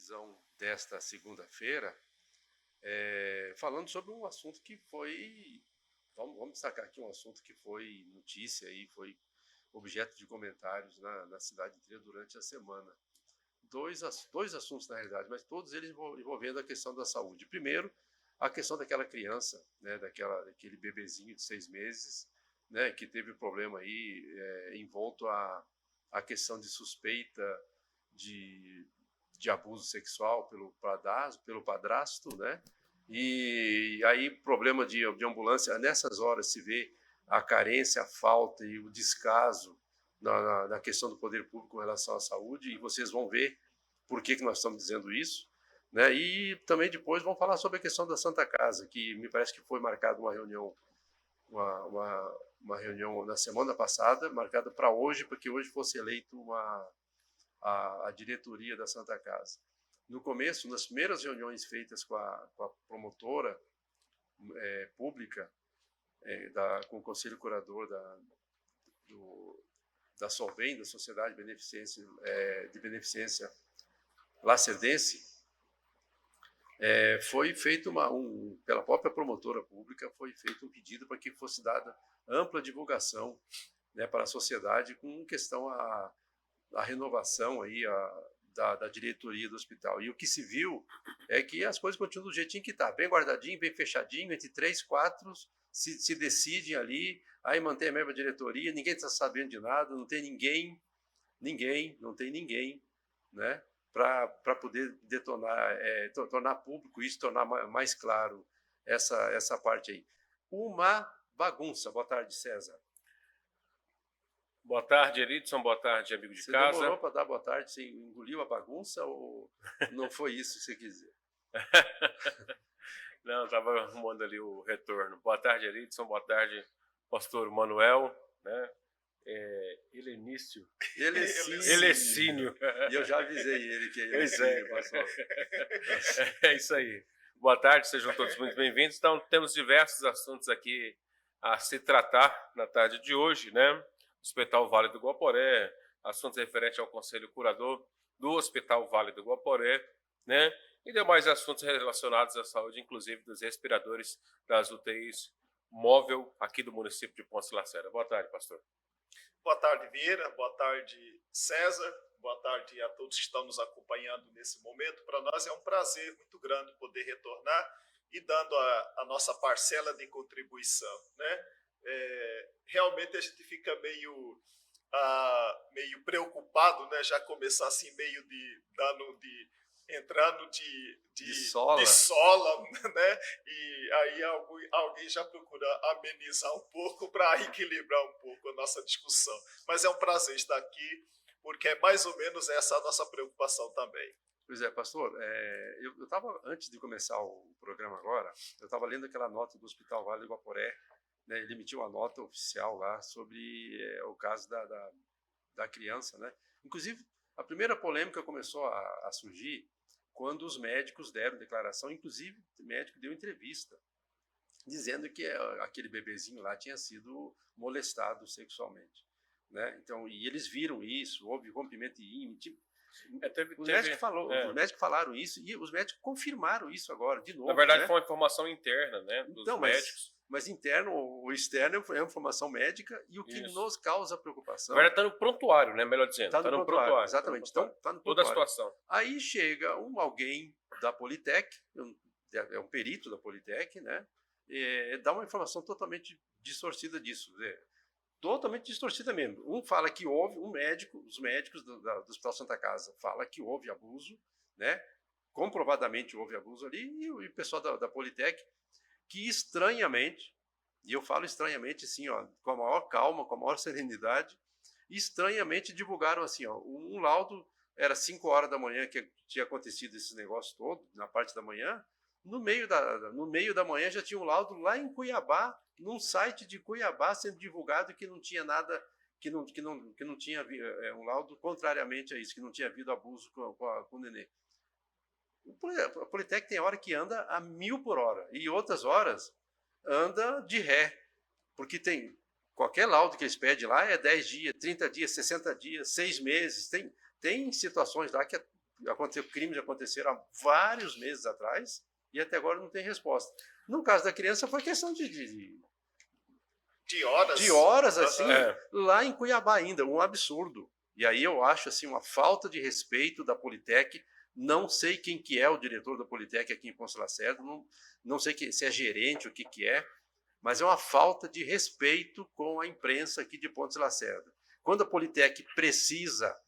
revisão desta segunda-feira, falando sobre um assunto que foi, vamos destacar aqui um assunto que foi notícia e foi objeto de comentários na cidade inteira durante a semana. Dois assuntos, na realidade, mas todos eles envolvendo a questão da saúde. Primeiro, a questão daquela criança, né, daquele bebezinho de 6 meses, né, que teve problema aí envolto a questão de suspeita de abuso sexual pelo padrasto, né? E aí problema de ambulância. Nessas horas se vê a carência, a falta e o descaso na questão do poder público com relação à saúde, e vocês vão ver por que nós estamos dizendo isso, né? E também depois vamos falar sobre a questão da Santa Casa, que me parece que foi marcada uma reunião, uma reunião na semana passada, marcada para hoje, porque hoje fosse eleito a diretoria da Santa Casa. No começo, nas primeiras reuniões feitas com a promotora pública, com o conselho curador da Solvem, da Sociedade de Beneficência Lacerdense, foi feito pela própria promotora pública, foi feito um pedido para que fosse dada ampla divulgação, né, para a sociedade com questão a renovação aí, da diretoria do hospital. E o que se viu é que as coisas continuam do jeitinho que está, bem guardadinho, bem fechadinho, entre 3, 4 se decidem ali, aí mantém a mesma diretoria, ninguém está sabendo de nada, não tem ninguém, né, para poder tornar público isso, tornar mais claro essa parte aí. Uma bagunça. Boa tarde, César. Boa tarde, Eridson. Boa tarde, amigo de casa. Você demorou para dar boa tarde? Você engoliu a bagunça ou não foi isso que você quis dizer? Não, estava arrumando ali o retorno. Boa tarde, Eridson. Boa tarde, pastor Manuel, né? Helenício. Helecínio. E eu já avisei ele que é Helecínio, pastor. É isso aí. Boa tarde, sejam todos muito bem-vindos. Então, temos diversos assuntos aqui a se tratar na tarde de hoje, né? Hospital Vale do Guaporé, assuntos referentes ao Conselho Curador do Hospital Vale do Guaporé, né? E demais assuntos relacionados à saúde, inclusive dos respiradores das UTIs móvel aqui do município de Ponce Lacerda. Boa tarde, pastor. Boa tarde, Vieira. Boa tarde, César. Boa tarde a todos que estão nos acompanhando nesse momento. Para nós é um prazer muito grande poder retornar e dando a nossa parcela de contribuição, né? Realmente a gente fica meio preocupado, né? Já começar assim meio entrando de sola, né? E aí alguém já procura amenizar um pouco para equilibrar um pouco a nossa discussão. Mas é um prazer estar aqui, porque é mais ou menos essa a nossa preocupação também. Pois é, pastor, eu estava, antes de começar o programa agora, eu estava lendo aquela nota do Hospital Vale do Guaporé, né? Ele emitiu uma nota oficial lá sobre o caso da criança, né? Inclusive, a primeira polêmica começou a surgir quando os médicos deram declaração, inclusive o médico deu entrevista, dizendo que aquele bebezinho lá tinha sido molestado sexualmente, né? Então, e eles viram isso, houve rompimento íntimo. Os médicos falaram isso e os médicos confirmaram isso agora, de novo. Na verdade, né? Foi uma informação interna, né, dos médicos. Mas interno ou externo é informação médica, e o que nos causa preocupação... Na verdade, está no prontuário, né? Melhor dizendo. Está no prontuário, exatamente. Então, está no prontuário. Toda a situação. Aí chega alguém da Politec, é um perito da Politec, né? Dá uma informação totalmente distorcida disso. Totalmente distorcida mesmo. Um fala que houve, os médicos do Hospital Santa Casa falam que houve abuso, né? Comprovadamente houve abuso ali, e o pessoal da Politec, que estranhamente, e eu falo estranhamente assim, ó, com a maior calma, com a maior serenidade, estranhamente divulgaram assim, ó, um laudo, era 5 horas da manhã que tinha acontecido esse negócio todo, na parte da manhã, no meio da manhã já tinha um laudo lá em Cuiabá, num site de Cuiabá sendo divulgado que não tinha nada, que não tinha um laudo contrariamente a isso, que não tinha havido abuso com o nenê. A Politec tem hora que anda a 1000 por hora e outras horas anda de ré, porque tem qualquer laudo que eles pedem lá é 10 dias, 30 dias, 60 dias, 6 meses, tem situações lá que crimes aconteceram há vários meses atrás e até agora não tem resposta. No caso da criança foi questão de horas assim, lá em Cuiabá ainda, um absurdo. E aí eu acho assim uma falta de respeito da Politec. Não sei quem que é o diretor da Politec aqui em Ponta Lacerda, não sei se é gerente, o que é, mas é uma falta de respeito com a imprensa aqui de Ponta Lacerda. Quando a Politec precisa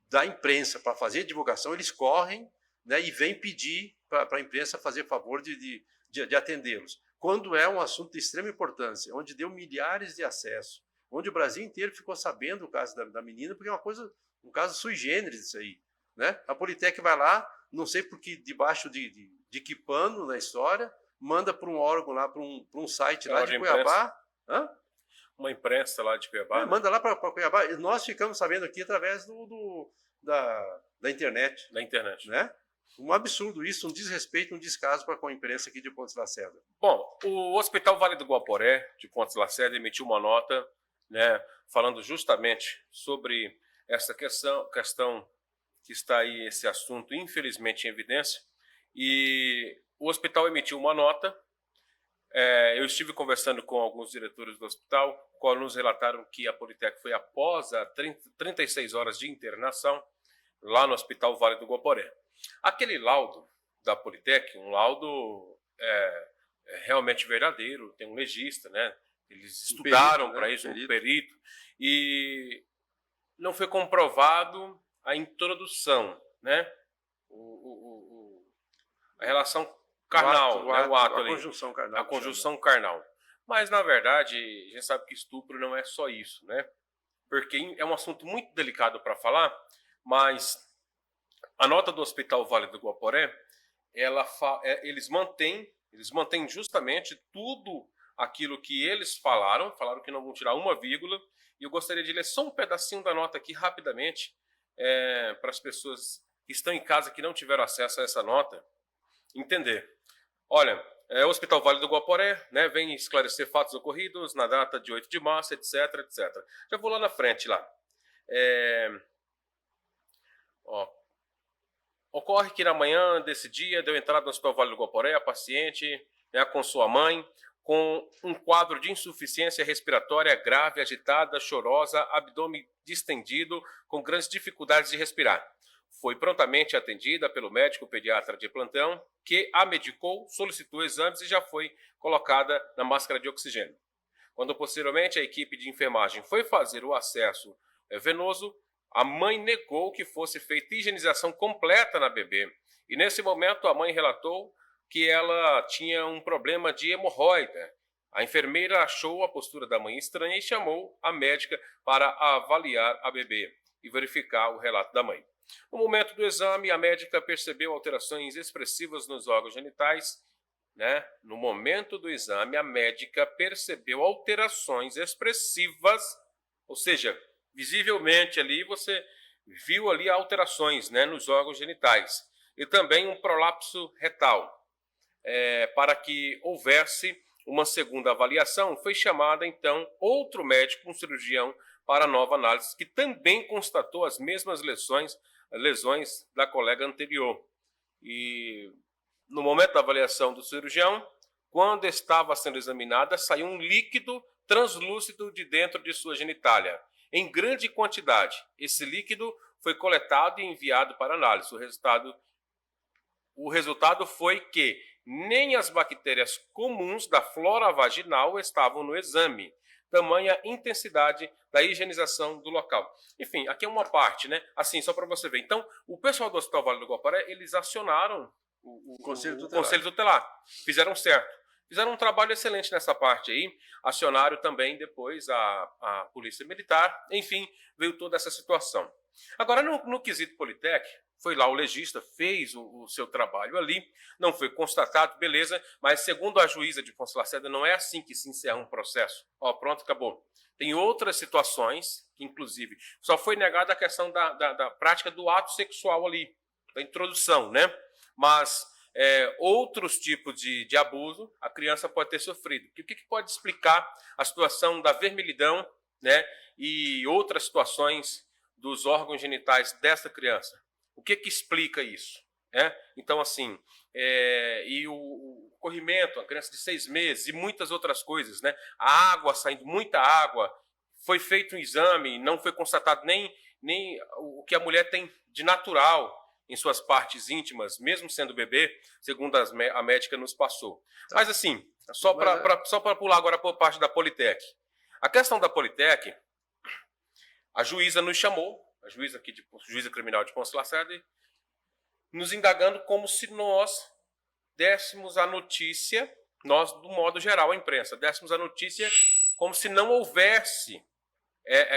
da imprensa para fazer divulgação, eles correm, né, e vêm pedir para a imprensa fazer favor de atendê-los. Quando é um assunto de extrema importância, onde deu milhares de acessos, onde o Brasil inteiro ficou sabendo o caso da menina, porque é um caso sui generis isso aí. Né? A Politec vai lá, não sei porque debaixo de que pano na história, manda para um órgão lá, para um site lá de Cuiabá. Uma imprensa lá de Cuiabá. Manda lá para Cuiabá. E nós ficamos sabendo aqui através da internet. Da internet. Né? Um absurdo isso, um desrespeito, um descaso para com a imprensa aqui de Ponta Lacerda. Bom, o Hospital Vale do Guaporé, de Ponta Lacerda, emitiu uma nota, né, falando justamente sobre essa questão que está aí, esse assunto, infelizmente, em evidência. E o hospital emitiu uma nota. Eu estive conversando com alguns diretores do hospital, qual nos relataram que a Politec foi após a 36 horas de internação lá no Hospital Vale do Guaporé. Aquele laudo da Politec, um laudo realmente verdadeiro, tem um legista, né? Eles estudaram para isso, um perito, e não foi comprovado a introdução, né? A relação carnal, o ato ali, conjunção carnal. A conjunção carnal. Mas, na verdade, a gente sabe que estupro não é só isso, né? Porque é um assunto muito delicado para falar, mas a nota do Hospital Vale do Guaporé, eles mantêm justamente tudo aquilo que eles falaram que não vão tirar uma vírgula, e eu gostaria de ler só um pedacinho da nota aqui rapidamente, para as pessoas que estão em casa que não tiveram acesso a essa nota entender. Olha, o Hospital Vale do Guaporé, né, vem esclarecer fatos ocorridos na data de 8 de março, etc, etc. Já vou lá na frente, lá. Ocorre que na manhã desse dia deu entrada no Hospital Vale do Guaporé a paciente, né, com sua mãe, com um quadro de insuficiência respiratória grave, agitada, chorosa, abdômen distendido, com grandes dificuldades de respirar. Foi prontamente atendida pelo médico pediatra de plantão, que a medicou, solicitou exames e já foi colocada na máscara de oxigênio. Quando posteriormente a equipe de enfermagem foi fazer o acesso venoso, a mãe negou que fosse feita higienização completa na bebê. E nesse momento a mãe relatou que ela tinha um problema de hemorroida. A enfermeira achou a postura da mãe estranha e chamou a médica para avaliar a bebê e verificar o relato da mãe. No momento do exame, a médica percebeu alterações expressivas nos órgãos genitais. Né? No momento do exame, a médica percebeu alterações expressivas, ou seja, visivelmente ali você viu ali alterações, né, nos órgãos genitais. E também um prolapso retal. Para que houvesse uma segunda avaliação, foi chamada então outro médico, um cirurgião, para nova análise, que também constatou as mesmas lesões da colega anterior. E no momento da avaliação do cirurgião, quando estava sendo examinada, saiu um líquido translúcido de dentro de sua genitália, em grande quantidade. Esse líquido foi coletado e enviado para análise. O resultado foi que nem as bactérias comuns da flora vaginal estavam no exame. Tamanha intensidade da higienização do local. Enfim, aqui é uma parte, né? Assim, só para você ver. Então, o pessoal do Hospital Vale do Guaporé, eles acionaram o Conselho Tutelar. Fizeram certo. Fizeram um trabalho excelente nessa parte aí. Acionaram também depois a Polícia Militar. Enfim, veio toda essa situação. Agora, no quesito Politec, foi lá o legista, fez o seu trabalho ali, não foi constatado, beleza, mas segundo a juíza de Ponta Lacerda, não é assim que se encerra um processo. Pronto, acabou. Tem outras situações, que inclusive só foi negada a questão da prática do ato sexual ali, da introdução, né? Mas outros tipos de abuso a criança pode ter sofrido. O que pode explicar a situação da vermelhidão, né, e outras situações dos órgãos genitais dessa criança? O que explica isso? Então, assim, e o corrimento, a criança de 6 meses e muitas outras coisas, né? A água saindo, muita água, foi feito um exame, não foi constatado nem o que a mulher tem de natural em suas partes íntimas, mesmo sendo bebê, segundo a médica nos passou. Mas assim, só para pular agora para a parte da Politec. A questão da Politec, a juíza nos chamou, a juíza criminal de Ponce Lacerda, nos indagando como se nós dessemos a notícia, nós do modo geral, a imprensa, dessemos a notícia como se não houvesse,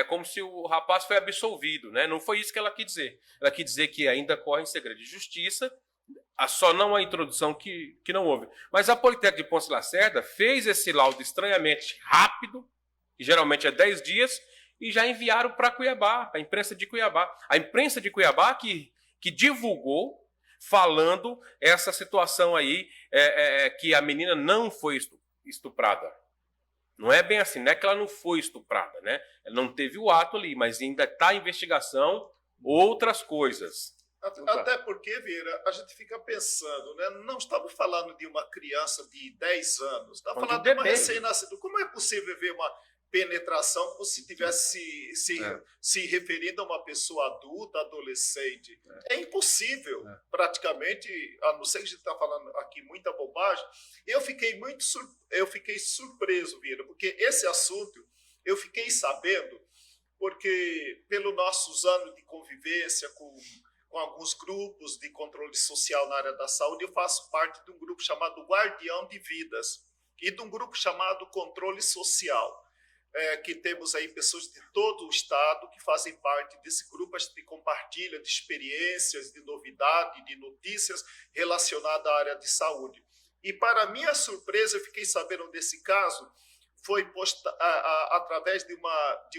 como se o rapaz foi absolvido, né? Não foi isso que ela quis dizer. Ela quis dizer que ainda corre em segredo de justiça, só não a introdução que não houve. Mas a Politec de Ponce Lacerda fez esse laudo estranhamente rápido, que geralmente é 10 dias, e já enviaram para Cuiabá, a imprensa de Cuiabá. A imprensa de Cuiabá que divulgou, falando essa situação aí, que a menina não foi estuprada. Não é bem assim, não é que ela não foi estuprada, né? Ela não teve o ato ali, mas ainda está em investigação outras coisas. Até porque, Vieira, a gente fica pensando, né? Não estamos falando de uma criança de 10 anos, estamos falando de uma recém-nascida. Como é possível ver uma penetração como se estivesse se referindo a uma pessoa adulta, adolescente? É impossível, praticamente, a não ser que a gente está falando aqui muita bobagem. Eu fiquei surpreso, Vieira, porque esse assunto eu fiquei sabendo porque, pelos nossos anos de convivência com alguns grupos de controle social na área da saúde, eu faço parte de um grupo chamado Guardião de Vidas e de um grupo chamado Controle Social, que temos aí pessoas de todo o estado que fazem parte desse grupo. A gente compartilha de experiências, de novidade, de notícias relacionadas à área de saúde. E, para minha surpresa, eu fiquei sabendo desse caso, foi posto através de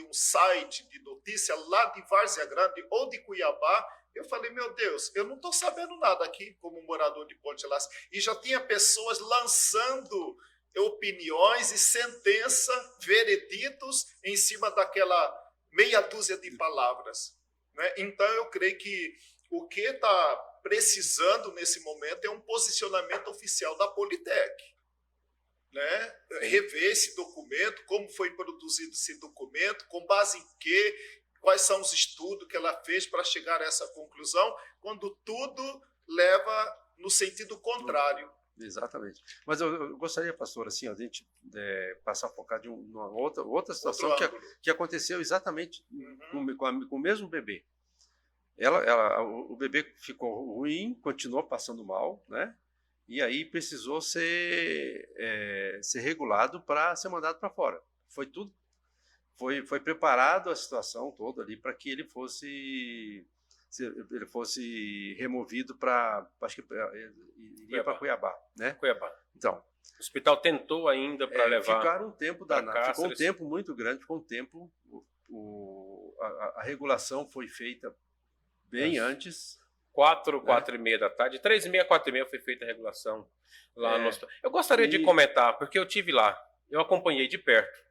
um site de notícia lá de Várzea Grande ou de Cuiabá. Eu falei, meu Deus, eu não estou sabendo nada aqui como morador de Ponte Lacerda. E já tinha pessoas lançando opiniões e sentença, vereditos em cima daquela meia dúzia de palavras, né? Então, eu creio que o que está precisando nesse momento é um posicionamento oficial da Politec, né? Rever esse documento, como foi produzido esse documento, com base em quê, quais são os estudos que ela fez para chegar a essa conclusão, quando tudo leva no sentido contrário. Exatamente. Mas eu gostaria, pastor, assim, a gente passar a focar de uma outra situação que aconteceu exatamente com o mesmo bebê. O bebê ficou ruim, continuou passando mal, né? E aí precisou ser regulado para ser mandado para fora. Foi preparado a situação toda ali para que ele fosse removido acho que iria para Cuiabá, né? Cuiabá. Então, o hospital tentou ainda para levar. Ficaram um tempo danado, ficou um tempo muito grande, ficou um tempo. A regulação foi feita bem antes. 4h30 da tarde, 3h30, 4h30 foi feita a regulação lá no hospital. Eu gostaria de comentar, porque eu tive lá, eu acompanhei de perto.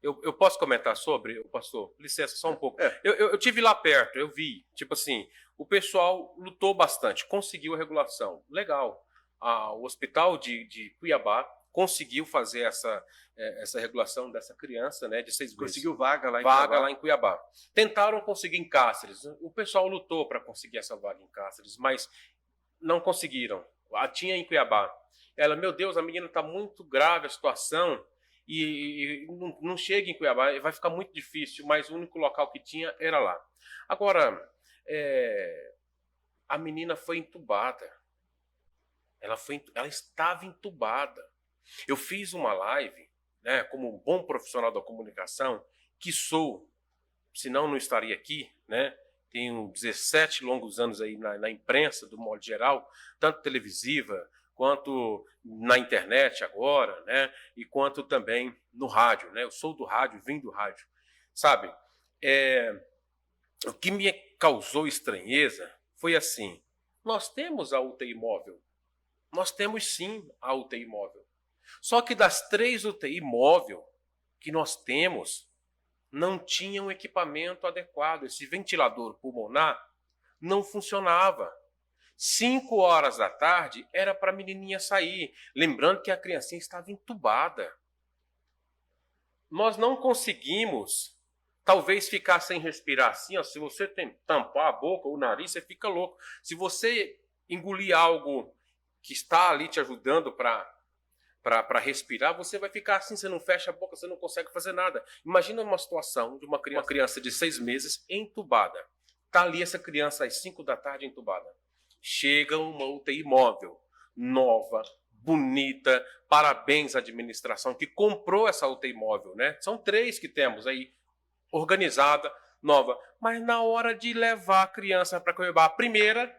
Eu posso comentar sobre, pastor? Licença, só um pouco. Eu tive lá perto, eu vi, tipo assim, o pessoal lutou bastante, conseguiu a regulação, legal. O hospital de Cuiabá conseguiu fazer essa regulação dessa criança, né, de 6 meses. Conseguiu vaga lá em Cuiabá. Tentaram conseguir em Cáceres. O pessoal lutou para conseguir essa vaga em Cáceres, mas não conseguiram. Tinha em Cuiabá. Ela, meu Deus, a menina está muito grave a situação, e não chega em Cuiabá, vai ficar muito difícil, mas o único local que tinha era lá. Agora, a menina foi entubada. Ela estava entubada. Eu fiz uma live, né, como um bom profissional da comunicação, que sou, senão não estaria aqui, né? Tenho 17 longos anos aí na imprensa, do modo geral, tanto televisiva, quanto na internet agora, né? E quanto também no rádio, né? Eu sou do rádio, vim do rádio, sabe? O que me causou estranheza foi assim: nós temos a UTI móvel, nós temos sim a UTI móvel, só que das 3 UTI móvel que nós temos, não tinha um equipamento adequado. Esse ventilador pulmonar não funcionava. 5 horas da tarde era para a menininha sair. Lembrando que a criancinha estava entubada. Nós não conseguimos, talvez, ficar sem respirar assim. Ó, se você tampar a boca, o nariz, você fica louco. Se você engolir algo que está ali te ajudando para respirar, você vai ficar assim, você não fecha a boca, você não consegue fazer nada. Imagina uma situação de uma criança de 6 meses entubada. Está ali essa criança às 5 da tarde entubada. Chega uma UTI móvel, nova, bonita, parabéns à administração que comprou essa UTI móvel, né? São 3 que temos aí, organizada, nova. Mas na hora de levar a criança para Cuiabá, a primeira,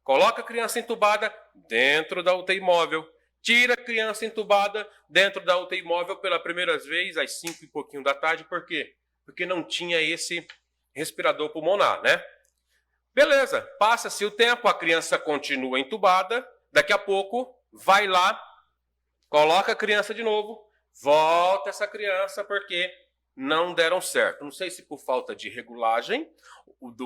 coloca a criança entubada dentro da UTI móvel, tira a criança entubada dentro da UTI móvel pela primeira vez às 5 e pouquinho da tarde. Por quê? Porque não tinha esse respirador pulmonar, né? Beleza, passa-se o tempo, a criança continua entubada, daqui a pouco vai lá, coloca a criança de novo, volta essa criança porque não deram certo. Não sei se por falta de regulagem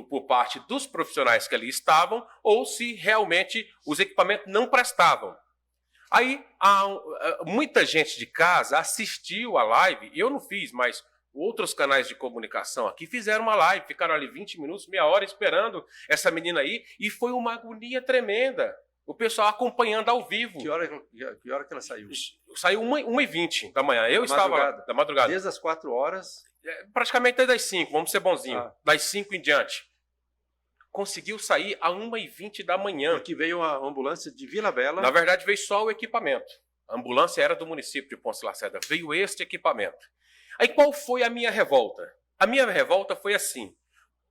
por parte dos profissionais que ali estavam ou se realmente os equipamentos não prestavam. Aí muita gente de casa assistiu a live, eu não fiz, mas outros canais de comunicação aqui fizeram uma live, ficaram ali 20 minutos, meia hora esperando essa menina aí, e foi uma agonia tremenda. O pessoal acompanhando ao vivo. Que hora que ela saiu? Saiu 1h20 da manhã. Eu estava lá, da madrugada. Desde as 4 horas? Praticamente desde as 5, vamos ser bonzinhos. Das 5 em diante. Conseguiu sair a 1h20 da manhã. Porque veio uma ambulância de Vila Bela. Na verdade, veio só o equipamento. A ambulância era do município de Ponce Lacerda. Veio este equipamento. Aí qual foi a minha revolta? A minha revolta foi assim.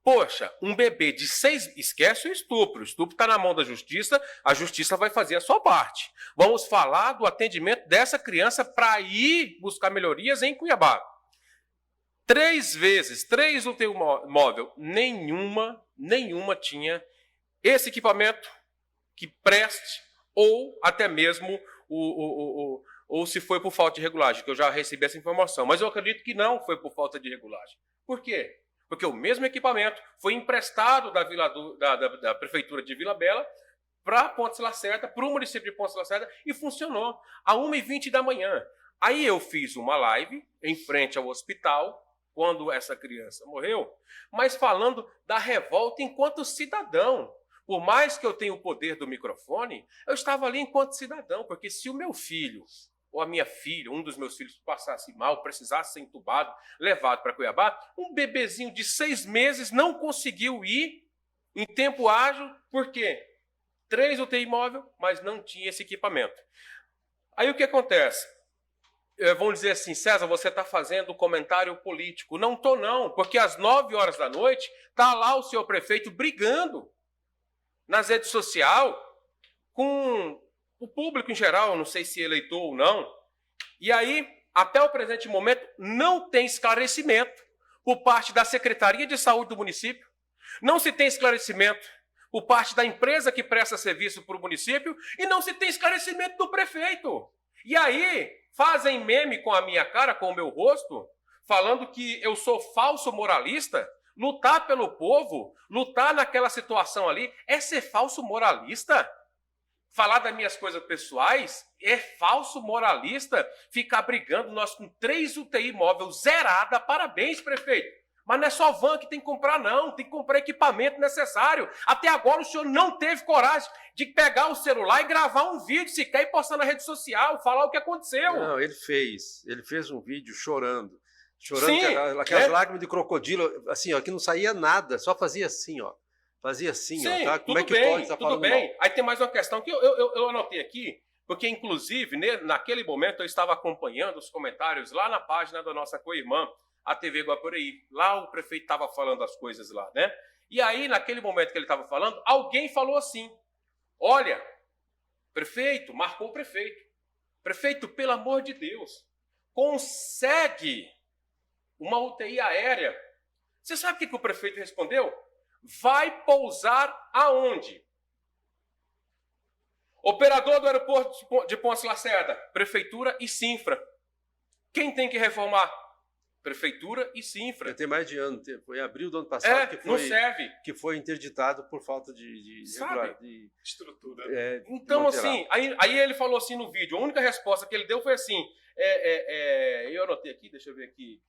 Poxa, um bebê de 6... Esquece o estupro. O estupro está na mão da justiça. A justiça vai fazer a sua parte. Vamos falar do atendimento dessa criança para ir buscar melhorias em Cuiabá. 3 vezes, 3 UTI móvel, nenhuma tinha esse equipamento que preste, ou até mesmo ou se foi por falta de regulagem, que eu já recebi essa informação. Mas eu acredito que não foi por falta de regulagem. Por quê? Porque o mesmo equipamento foi emprestado da Prefeitura de Vila Bela para Ponce Lacerda, para o município de Ponce Lacerda, e funcionou a 1h20 da manhã. Aí eu fiz uma live em frente ao hospital, quando essa criança morreu, mas falando da revolta enquanto cidadão. Por mais que eu tenha o poder do microfone, eu estava ali enquanto cidadão, porque se o meu filho ou a minha filha, um dos meus filhos passasse mal, precisasse ser entubado, levado para Cuiabá, um bebezinho de 6 meses não conseguiu ir em tempo ágil, por quê? 3 UTI móvel, mas não tinha esse equipamento. Aí o que acontece? Vão dizer assim, César, você está fazendo comentário político. Não estou não, porque às 9 horas da noite está lá o senhor prefeito brigando nas redes sociais com o público em geral, não sei se eleitor ou não. E aí, até o presente momento, não tem esclarecimento por parte da Secretaria de Saúde do município, não se tem esclarecimento por parte da empresa que presta serviço para o município e não se tem esclarecimento do prefeito. E aí, fazem meme com a minha cara, com o meu rosto, falando que eu sou falso moralista. Lutar pelo povo, lutar naquela situação ali, é ser falso moralista? Falar das minhas coisas pessoais é falso moralista? Ficar brigando nós com 3 UTI móvel zerada, parabéns, prefeito. Mas não é só van que tem que comprar, não. Tem que comprar equipamento necessário. Até agora o senhor não teve coragem de pegar o celular e gravar um vídeo sequer e postar na rede social, falar o que aconteceu. Não, ele fez um vídeo chorando. Sim, aquelas lágrimas de crocodilo, assim, ó, que não saía nada, só fazia assim, ó. Fazia assim, sim, ó, tá? Como é que bem, pode estar falando tudo bem. mal? Aí tem mais uma questão que eu anotei aqui, porque inclusive naquele momento eu estava acompanhando os comentários lá na página da nossa co-irmã, a TV Guaporei. Lá o prefeito estava falando as coisas lá, né? E aí, naquele momento que ele estava falando, alguém falou assim, olha, prefeito, marcou o prefeito. Prefeito, pelo amor de Deus, consegue uma UTI aérea. Você sabe o que o prefeito respondeu? Vai pousar aonde? Operador do aeroporto de Ponce Lacerda, Prefeitura e Sinfra. Quem tem que reformar? Prefeitura e Sinfra. Tem mais de ano, foi em abril do ano passado não serve. que foi interditado por falta de estrutura. Então, assim, aí ele falou assim no vídeo, a única resposta que ele deu foi assim, eu anotei aqui, deixa eu ver aqui,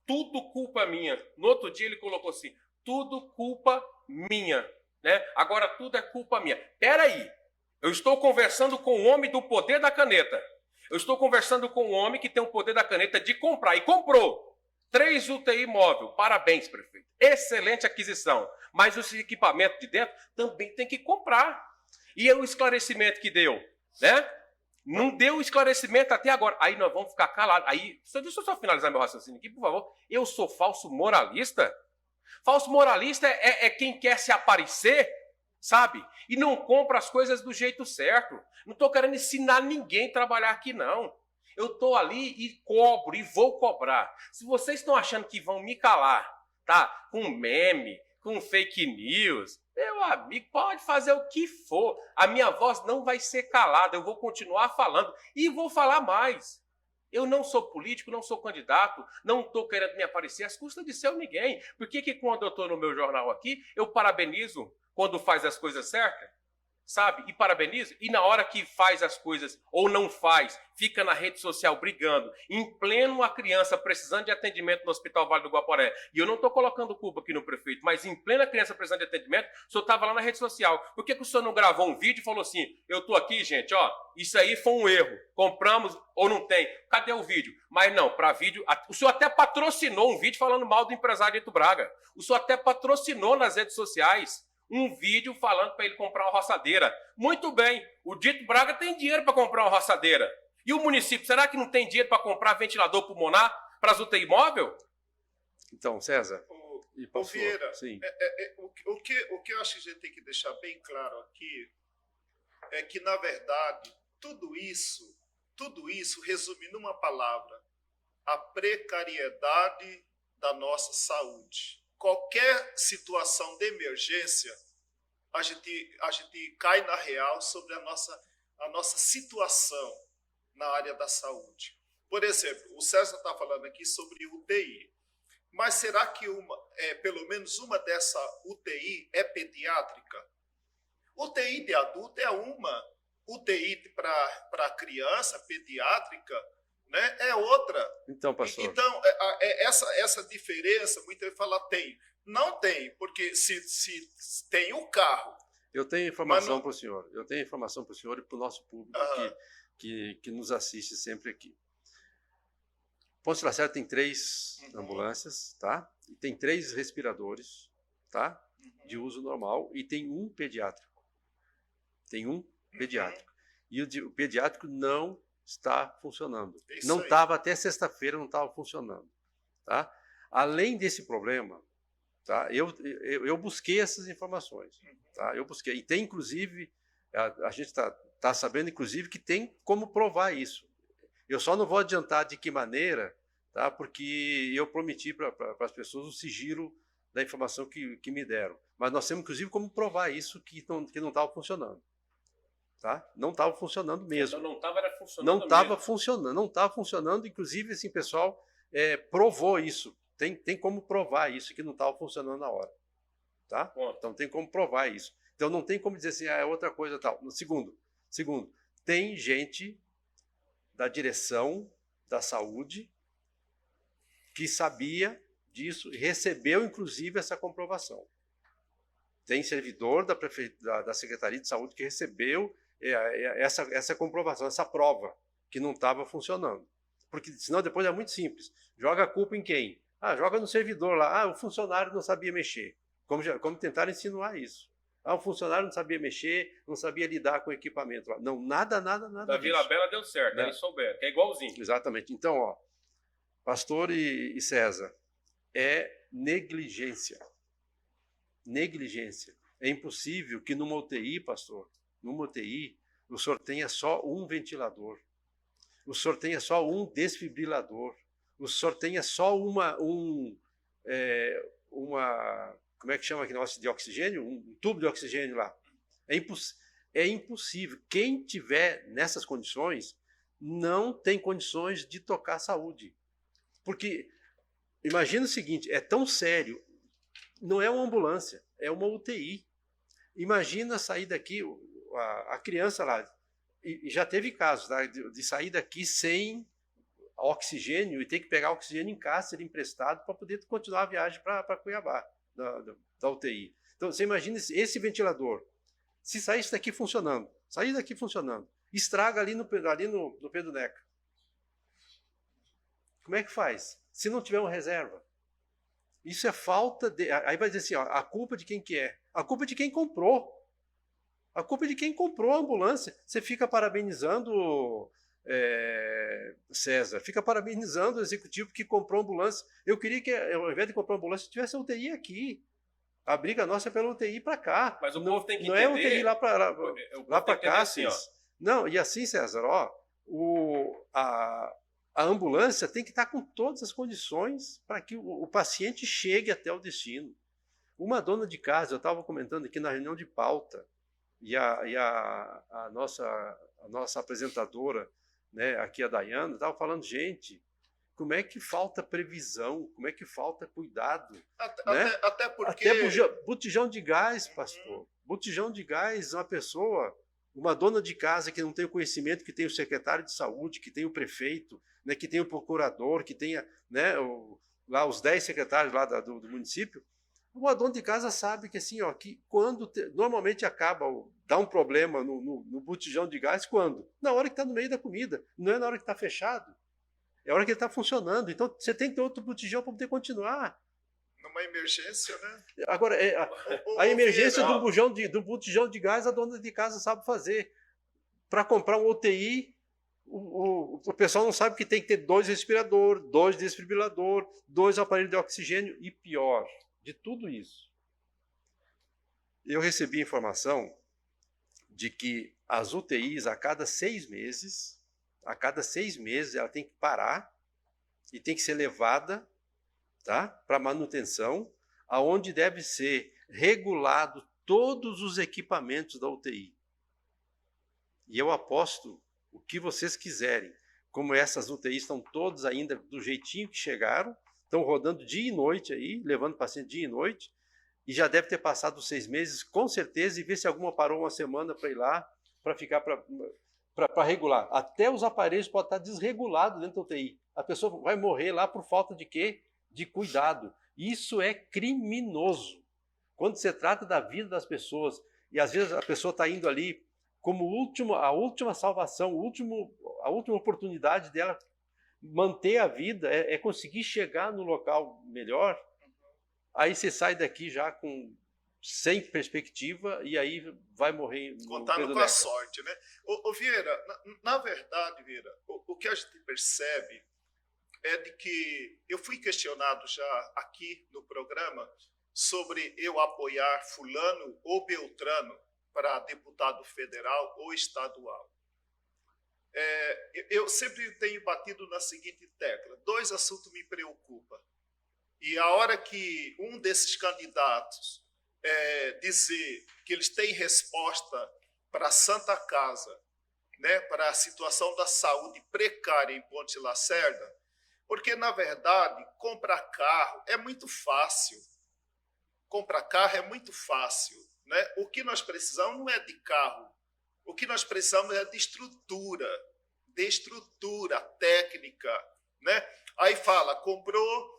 tudo culpa minha. No outro dia ele colocou assim, tudo culpa minha, né? Agora tudo é culpa minha. Peraí, eu estou conversando com o homem do poder da caneta. Eu estou conversando com um homem que tem o poder da caneta de comprar. E comprou 3 UTI móvel. Parabéns, prefeito. Excelente aquisição. Mas os equipamentos de dentro também tem que comprar. E o esclarecimento que deu, né? Não deu esclarecimento até agora. Aí nós vamos ficar calados. Aí, deixa eu só finalizar meu raciocínio aqui, por favor. Eu sou falso moralista? Falso moralista é quem quer se aparecer, sabe? E não compra as coisas do jeito certo. Não estou querendo ensinar ninguém a trabalhar aqui, não. Eu estou ali e cobro, e vou cobrar. Se vocês estão achando que vão me calar, tá? Com meme, com fake news, meu amigo, pode fazer o que for. A minha voz não vai ser calada, eu vou continuar falando. E vou falar mais. Eu não sou político, não sou candidato, não estou querendo me aparecer às custas de ser ninguém. Por que quando eu estou no meu jornal aqui, eu parabenizo quando faz as coisas certas, sabe? E parabenizo. E na hora que faz as coisas ou não faz, fica na rede social brigando, em pleno uma criança precisando de atendimento no Hospital Vale do Guaporé. E eu não estou colocando culpa aqui no prefeito, mas em plena criança precisando de atendimento, o senhor estava lá na rede social. Por que o senhor não gravou um vídeo e falou assim, eu estou aqui, gente, ó, isso aí foi um erro. Compramos ou não tem? Cadê o vídeo? Mas não, para vídeo... O senhor até patrocinou um vídeo falando mal do empresário Dito Braga. O senhor até patrocinou nas redes sociais um vídeo falando para ele comprar uma roçadeira. Muito bem, o Dito Braga tem dinheiro para comprar uma roçadeira. E o município, será que não tem dinheiro para comprar ventilador pulmonar para as UTI móvel? Então, César e pastor, Vieira, sim. O que eu acho que a gente tem que deixar bem claro aqui é que, na verdade, tudo isso resume numa palavra: a precariedade da nossa saúde. Qualquer situação de emergência, a gente cai na real sobre a nossa situação na área da saúde. Por exemplo, o César está falando aqui sobre UTI. Mas será que pelo menos uma dessa UTI é pediátrica? UTI de adulto é uma. UTI para criança, pediátrica, né, é outra. Então, pastor. Então, essa diferença, muita gente fala tem. Não tem, porque se tem o carro. Eu tenho informação para o senhor. Eu tenho informação para o senhor e para o nosso público que nos assiste sempre aqui. Ponte Lacerda tem 3 ambulâncias, tá? E tem 3 respiradores, tá? De uso normal e tem um pediátrico. Tem um pediátrico. E o pediátrico não está funcionando. Não estava até sexta-feira, não estava funcionando, tá? Além desse problema, tá? Eu busquei essas informações, tá? Eu busquei e tem inclusive a gente tá sabendo inclusive que tem como provar isso. Eu só não vou adiantar de que maneira, tá? Porque eu prometi para as pessoas o sigilo da informação que me deram. Mas nós temos inclusive como provar isso que não estava funcionando. Tá? Não estava funcionando mesmo. Então não estava funcionando. Não estava funcionando, não estava funcionando. Inclusive, assim, pessoal provou isso. Tem como provar isso que não estava funcionando na hora, tá? Então tem como provar isso. Então não tem como dizer assim, é outra coisa tal. Segundo, tem gente da direção da saúde que sabia disso e recebeu inclusive essa comprovação. Tem servidor da Secretaria de Saúde que recebeu essa comprovação, essa prova, que não estava funcionando. Porque senão depois é muito simples. Joga a culpa em quem? Joga no servidor lá. O funcionário não sabia mexer. Como tentaram insinuar isso. O funcionário não sabia mexer, não sabia lidar com o equipamento lá. Não, nada da Vila Bela deu certo, né? Eles souberam, que é igualzinho. Exatamente. Então, ó, pastor e César, é negligência. Negligência. É impossível que numa UTI, pastor, numa UTI, o senhor tenha só um ventilador, o senhor tenha só um desfibrilador, o senhor tenha só uma como é que chama aquele negócio de oxigênio? Um tubo de oxigênio lá. É impossível. Quem tiver nessas condições não tem condições de tocar a saúde. Porque imagina o seguinte, é tão sério, não é uma ambulância, é uma UTI. Imagina sair daqui, a criança lá, e já teve casos, tá, de sair daqui sem oxigênio e ter que pegar oxigênio em casa, ser emprestado para poder continuar a viagem para Cuiabá, da UTI. Então, você imagina esse ventilador, se sair daqui funcionando, estraga ali no Pedro Neca. Como é que faz? Se não tiver uma reserva. Isso é falta de... Aí vai dizer assim, ó, a culpa de quem que é? A culpa é de quem comprou. A culpa é de quem comprou a ambulância. Você fica parabenizando, César, fica parabenizando o executivo que comprou a ambulância. Eu queria que, ao invés de comprar a ambulância, tivesse a UTI aqui. A briga nossa é pela UTI para cá. Mas o povo tem que não entender... é UTI lá para cá. Assim, ó. Não, e assim, César, ó, a ambulância tem que estar com todas as condições para que o paciente chegue até o destino. Uma dona de casa, eu estava comentando aqui na reunião de pauta, e a nossa apresentadora, né, aqui a Dayana, estava falando, gente, como é que falta previsão, como é que falta cuidado. Né? Até porque... Até botijão de gás, pastor. Botijão de gás, uma dona de casa que não tem o conhecimento, que tem o secretário de saúde, que tem o prefeito, né, que tem o procurador, que tem, né, lá os 10 secretários lá do município. Uma dona de casa sabe que assim, ó, que normalmente dá um problema no botijão de gás, quando? Na hora que está no meio da comida, não é na hora que está fechado. É a hora que ele está funcionando. Então, você tem que ter outro botijão para poder continuar. Numa emergência, né? Agora, a emergência do botijão de gás, a dona de casa sabe fazer. Para comprar um UTI, o pessoal não sabe que tem que ter 2 respiradores, 2 desfibriladores, 2 aparelhos de oxigênio. E pior de tudo isso, eu recebi informação de que as UTIs, a cada 6 meses, ela tem que parar e tem que ser levada, tá, para manutenção, aonde deve ser regulado todos os equipamentos da UTI. E eu aposto o que vocês quiserem. Como essas UTIs estão todas ainda do jeitinho que chegaram, estão rodando dia e noite aí, levando paciente dia e noite, e já deve ter passado os 6 meses, com certeza, e ver se alguma parou uma semana para ir lá, para ficar para regular. Até os aparelhos podem estar desregulados dentro da UTI. A pessoa vai morrer lá por falta de quê? De cuidado. Isso é criminoso. Quando se trata da vida das pessoas, e às vezes a pessoa está indo ali como a última salvação, a última oportunidade dela manter a vida, é conseguir chegar no local melhor, aí você sai daqui já sem perspectiva e aí vai morrer. Contando com a sorte, né? Ô Vieira, na verdade, Vieira, o que a gente percebe é de que eu fui questionado já aqui no programa sobre eu apoiar fulano ou beltrano para deputado federal ou estadual. Eu sempre tenho batido na seguinte tecla: 2 assuntos me preocupam. E a hora que um desses candidatos dizer que eles têm resposta para a Santa Casa, né, para a situação da saúde precária em Ponte Lacerda, porque, na verdade, comprar carro é muito fácil. Comprar carro é muito fácil, né? O que nós precisamos não é de carro. O que nós precisamos é de estrutura técnica, né? Aí fala, comprou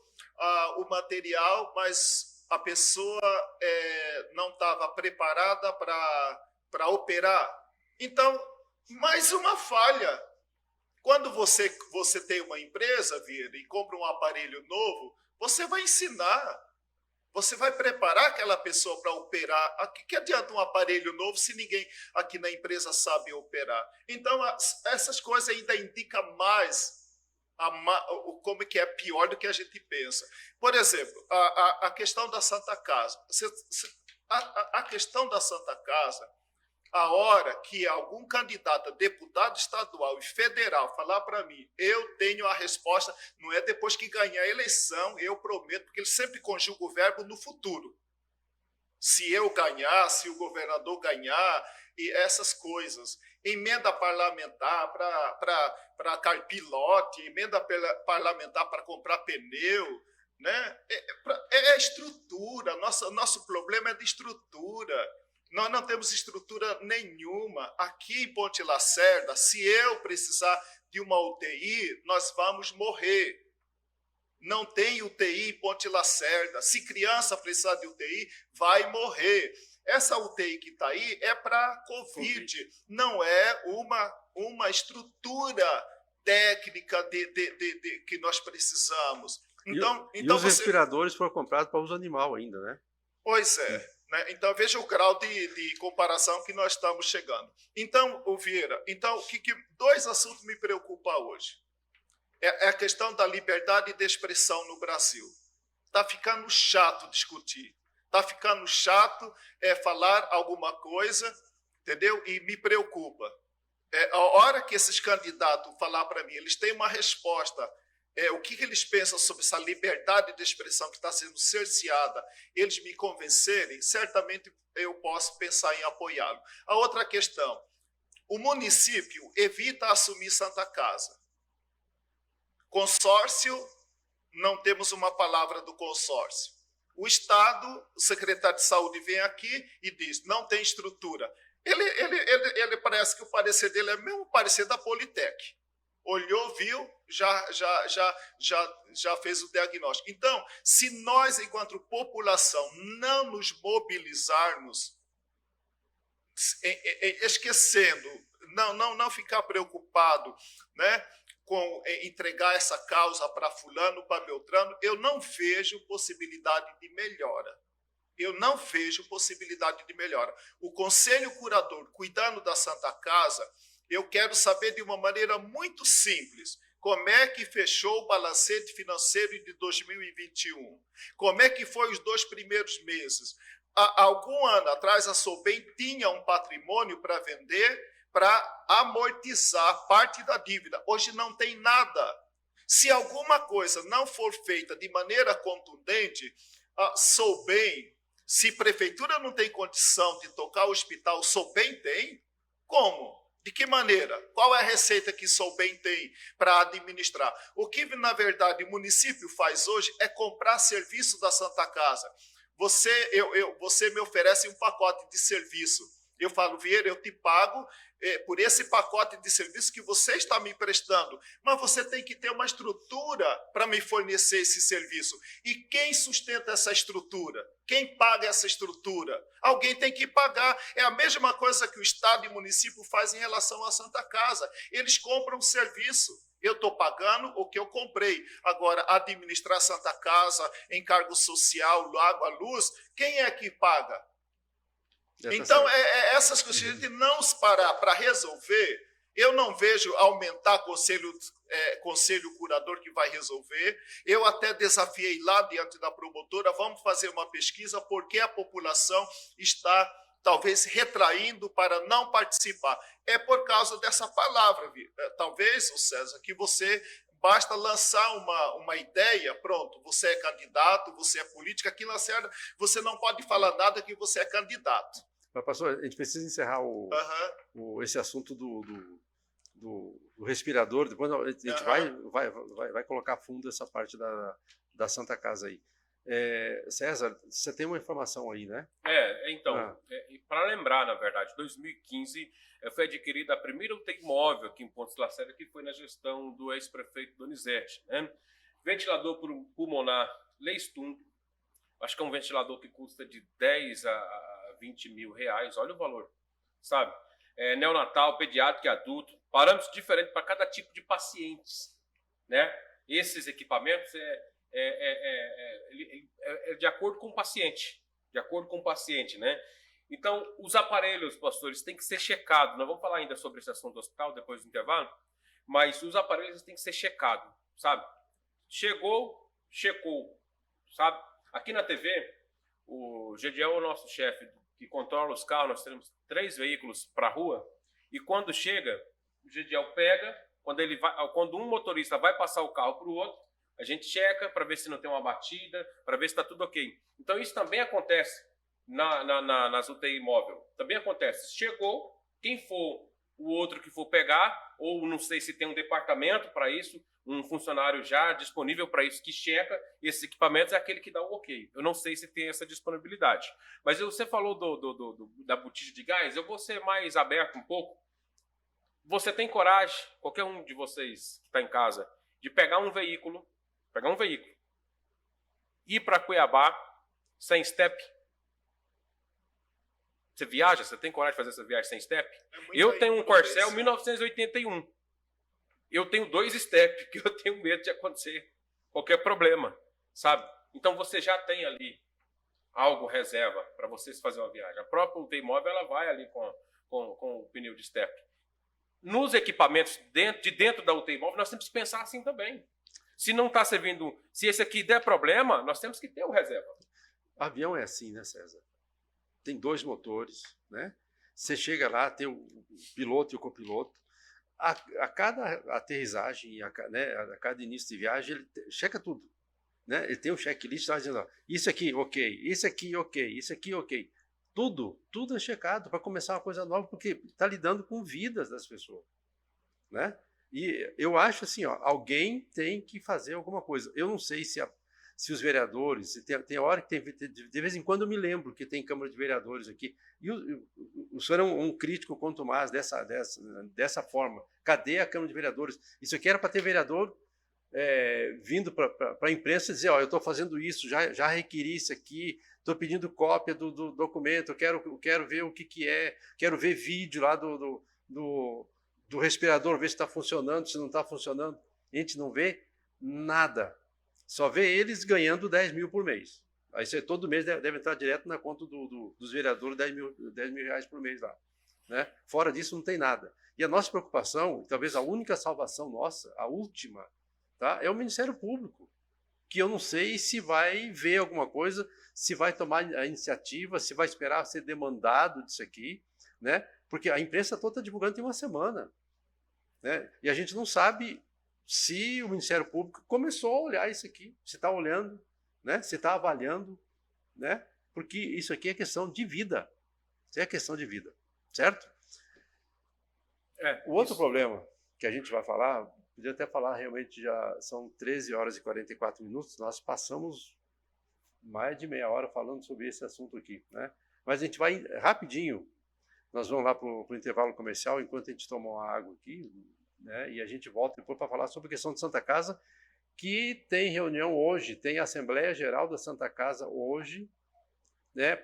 o material, mas a pessoa não estava preparada para operar. Então, mais uma falha. Quando você tem uma empresa, Vieira, e compra um aparelho novo, você vai ensinar, você vai preparar aquela pessoa para operar. Que adianta um aparelho novo se ninguém aqui na empresa sabe operar? Então, essas coisas ainda indicam mais como que é pior do que a gente pensa. Por exemplo, a questão da Santa Casa. A questão da Santa Casa, a hora que algum candidato a deputado estadual e federal falar para mim, eu tenho a resposta, não é depois que ganhar a eleição, eu prometo, porque ele sempre conjuga o verbo no futuro. Se eu ganhar, se o governador ganhar, e essas coisas. emenda parlamentar para carpir lote, emenda parlamentar para comprar pneu, né? É estrutura. Nosso problema é de estrutura. Nós não temos estrutura nenhuma. Aqui em Ponte Lacerda, se eu precisar de uma UTI, nós vamos morrer. Não tem UTI em Ponte Lacerda. Se criança precisar de UTI, vai morrer. Essa UTI que está aí é para COVID, não é uma estrutura técnica que nós precisamos. Então os respiradores foram comprados para uso animal ainda, né? Pois é. Né? Então, veja o grau de comparação que nós estamos chegando. Então, Vieira, dois assuntos me preocupam hoje. É a questão da liberdade de expressão no Brasil. Está ficando chato discutir. Está ficando chato falar alguma coisa, entendeu? E me preocupa. A hora que esses candidatos falar para mim, eles têm uma resposta. O que eles pensam sobre essa liberdade de expressão que está sendo cerceada, eles me convencerem, certamente eu posso pensar em apoiá-lo. A outra questão, o município evita assumir Santa Casa. Consórcio, não temos uma palavra do consórcio. O Estado, o secretário de Saúde vem aqui e diz, não tem estrutura. Ele parece que o parecer dele é o mesmo parecer da Politec. Olhou, viu, já fez o diagnóstico. Então, se nós, enquanto população, não nos mobilizarmos, esquecendo, não ficar preocupado, né, com entregar essa causa para fulano, para Beltrano, eu não vejo possibilidade de melhora. O Conselho Curador, cuidando da Santa Casa, eu quero saber de uma maneira muito simples, como é que fechou o balancete financeiro de 2021? Como é que foi os 2 primeiros meses? Há algum ano atrás, a Sobem tinha um patrimônio para vender, para amortizar parte da dívida. Hoje não tem nada. Se alguma coisa não for feita de maneira contundente, Sobem, se a prefeitura não tem condição de tocar o hospital, Sobem tem? Como? De que maneira? Qual é a receita que Sobem tem para administrar? O que, na verdade, o município faz hoje é comprar serviço da Santa Casa. Você me oferece um pacote de serviço. Eu falo, Vieira, eu te pago por esse pacote de serviço que você está me emprestando, mas você tem que ter uma estrutura para me fornecer esse serviço. E quem sustenta essa estrutura? Quem paga essa estrutura? Alguém tem que pagar. É a mesma coisa que o Estado e o município fazem em relação à Santa Casa. Eles compram um serviço. Eu estou pagando o que eu comprei. Agora, administrar a Santa Casa, encargo social, água, luz, quem é que paga? Então, essas coisas, se a gente não parar para resolver, eu não vejo aumentar conselho curador que vai resolver. Eu até desafiei lá diante da promotora, vamos fazer uma pesquisa, porque a população está, talvez, retraindo para não participar. É por causa dessa palavra, talvez, César, que você... Basta lançar uma ideia, pronto, você é candidato, você é político. Aqui na Serra você não pode falar nada que você é candidato. Mas, pastor, a gente precisa encerrar esse assunto do respirador. Depois a gente vai colocar a fundo essa parte da Santa Casa aí. César, você tem uma informação aí, né? Então, para lembrar, na verdade, 2015 foi adquirida a primeira UTI móvel aqui em Ponte Lacerda, que foi na gestão do ex-prefeito Donizete, né? Ventilador pulmonar Leistum, acho que é um ventilador que custa de 10 a 20 mil reais, olha o valor, sabe? Neonatal, pediátrico e adulto, parâmetros diferentes para cada tipo de pacientes, né? Esses equipamentos é de acordo com o paciente, né? Então, os aparelhos, pastores, têm que ser checados. Nós vamos falar ainda sobre esse assunto do hospital depois do intervalo, mas os aparelhos têm que ser checados, sabe? Chegou, checou, sabe? Aqui na TV, o Gediel é o nosso chefe que controla os carros. Nós temos 3 veículos para a rua e quando chega, o Gediel pega, quando um motorista vai passar o carro para o outro, a gente checa para ver se não tem uma batida, para ver se está tudo ok. Então, isso também acontece nas UTI móvel. Também acontece. Chegou, quem for o outro que for pegar, ou não sei se tem um departamento para isso, um funcionário já disponível para isso que checa esses equipamentos, é aquele que dá o ok. Eu não sei se tem essa disponibilidade. Mas você falou da botija de gás, eu vou ser mais aberto um pouco. Você tem coragem, qualquer um de vocês que está em casa, de pegar um veículo, ir para Cuiabá sem step? Você viaja? Você tem coragem de fazer essa viagem sem step? Eu tenho um Corcel 1981. Eu tenho 2 step, que eu tenho medo de acontecer qualquer problema, sabe? Então você já tem ali algo reserva para vocês fazer uma viagem. A própria UTI Móvel, ela vai ali com o pneu de step. Nos equipamentos dentro da UTI Móvel, nós temos que pensar assim também. Se não está servindo, se esse aqui der problema, nós temos que ter o reserva. Avião é assim, né, César? Tem 2 motores, né? Você chega lá, tem o piloto e o copiloto. A cada aterrissagem, né, a cada início de viagem, ele checa tudo. Né? Ele tem um checklist tá dizendo, ó, isso aqui, ok, isso aqui, ok, isso aqui, ok. Tudo é checado para começar uma coisa nova, porque está lidando com vidas das pessoas. Né? E eu acho assim, ó, alguém tem que fazer alguma coisa. Eu não sei se os vereadores, tem hora que de vez em quando eu me lembro que tem Câmara de Vereadores aqui, e o senhor é um crítico contumaz dessa forma. Cadê a Câmara de Vereadores? Isso aqui era para ter vereador vindo para a imprensa e dizer, ó, eu estou fazendo isso, já requeri isso aqui, estou pedindo cópia do documento, eu quero ver o que é, quero ver vídeo lá do respirador, ver se está funcionando, se não está funcionando. A gente não vê nada. Só vê eles ganhando 10 mil por mês. Aí você, todo mês deve entrar direto na conta dos vereadores 10 mil reais por mês lá. Né? Fora disso não tem nada. E a nossa preocupação, talvez a única salvação nossa, a última, tá, é o Ministério Público, que eu não sei se vai ver alguma coisa, se vai tomar a iniciativa, se vai esperar ser demandado disso aqui, né? Porque a imprensa toda está divulgando tem uma semana. Né? E a gente não sabe se o Ministério Público começou a olhar isso aqui, se está olhando, né? Se está avaliando, né? Porque isso aqui é questão de vida. Isso é questão de vida, certo? O outro problema que a gente vai falar, podia até falar, realmente já são 13 horas e 44 minutos, nós passamos mais de meia hora falando sobre esse assunto aqui, né? Mas a gente vai rapidinho, nós vamos lá para o intervalo comercial, enquanto a gente toma uma água aqui, né? E a gente volta depois para falar sobre a questão de Santa Casa, que tem reunião hoje, tem Assembleia Geral da Santa Casa hoje, né?